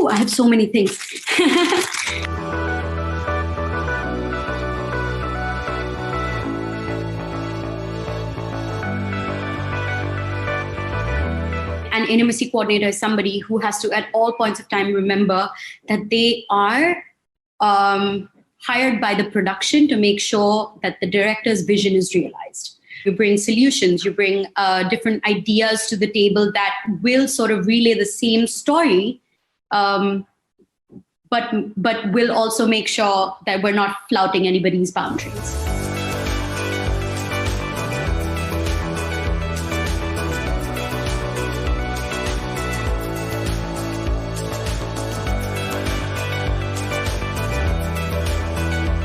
Oh, I have so many things. An intimacy coordinator is somebody who has to, at all points of time, remember that they are hired by the production to make sure that the director's vision is realized. You bring solutions, you bring different ideas to the table that will sort of relay the same story, but will also make sure that we're not flouting anybody's boundaries.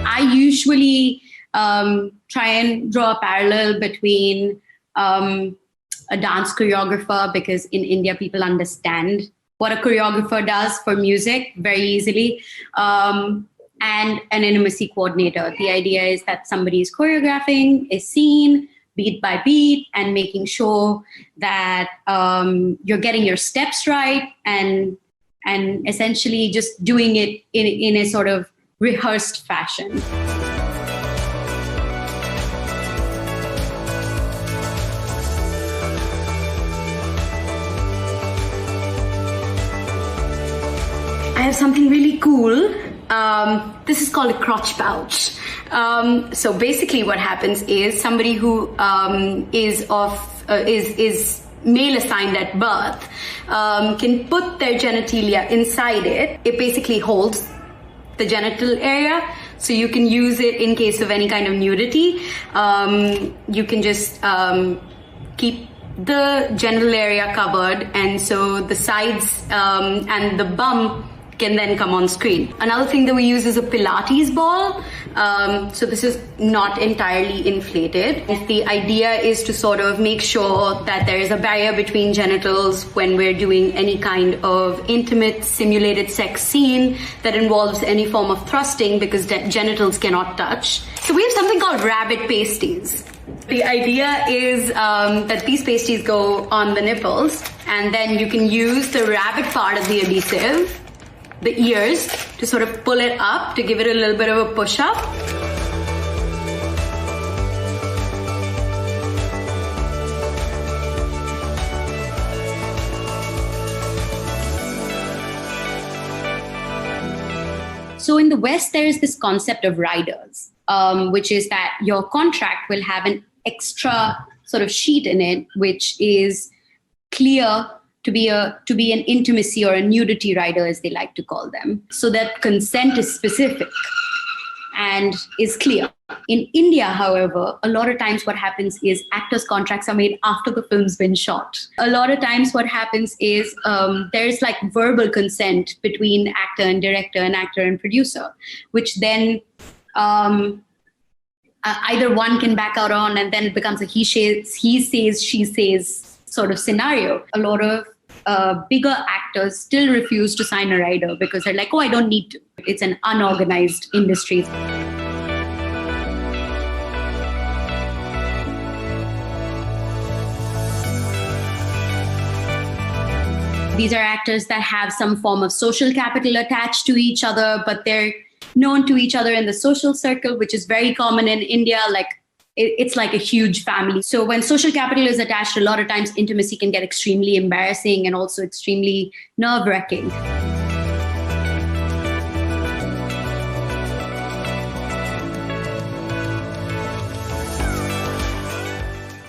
I usually try and draw a parallel between a dance choreographer, because in India, people understand what a choreographer does for music very easily, and an intimacy coordinator. The idea is that somebody is choreographing a scene beat by beat and making sure that you're getting your steps right and essentially just doing it in a sort of rehearsed fashion. I have something really cool. This is called a crotch pouch. So basically what happens is somebody who is male assigned at birth can put their genitalia inside it. It basically holds the genital area, so you can use it in case of any kind of nudity. You can just keep the genital area covered, and so the sides and the bum can then come on screen. Another thing that we use is a Pilates ball. So this is not entirely inflated. The idea is to sort of make sure that there is a barrier between genitals when we're doing any kind of intimate simulated sex scene that involves any form of thrusting, because genitals cannot touch. So we have something called rabbit pasties. The idea is that these pasties go on the nipples, and then you can use the rabbit part of the adhesive, the ears, to sort of pull it up to give it a little bit of a push up. So in the West, there is this concept of riders, which is that your contract will have an extra sort of sheet in it, which is clear to be an intimacy or a nudity rider, as they like to call them, so that consent is specific and is clear. In India, however, a lot of times what happens is actors' contracts are made after the film's been shot. A lot of times what happens is there's like verbal consent between actor and director and actor and producer, which then either one can back out on, and then it becomes a he says, she says sort of scenario. A lot of bigger actors still refuse to sign a rider because they're like, oh, I don't need to. It's an unorganized industry. These are actors that have some form of social capital attached to each other, but they're known to each other in the social circle, which is very common in India. Like, it's like a huge family. So when social capital is attached, a lot of times intimacy can get extremely embarrassing and also extremely nerve-wracking.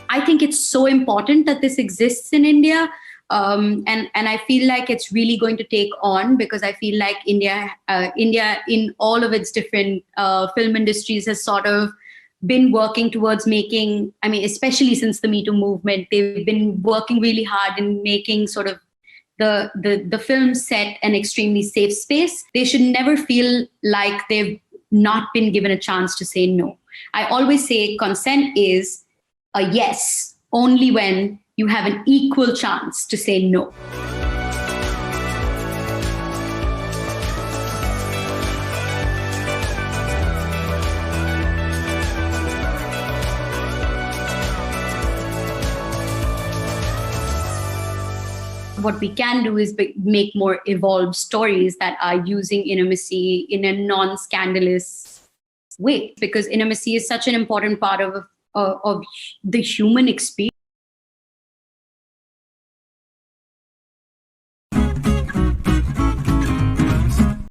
I think it's so important that this exists in India. And I feel like it's really going to take on, because I feel like India in all of its different film industries has sort of been working towards making, I mean, especially since the Me Too movement, they've been working really hard in making sort of the film set an extremely safe space. They should never feel like they've not been given a chance to say no. I always say consent is a yes only when you have an equal chance to say no. what we can do is make more evolved stories that are using intimacy in a non-scandalous way, because intimacy is such an important part of the human experience.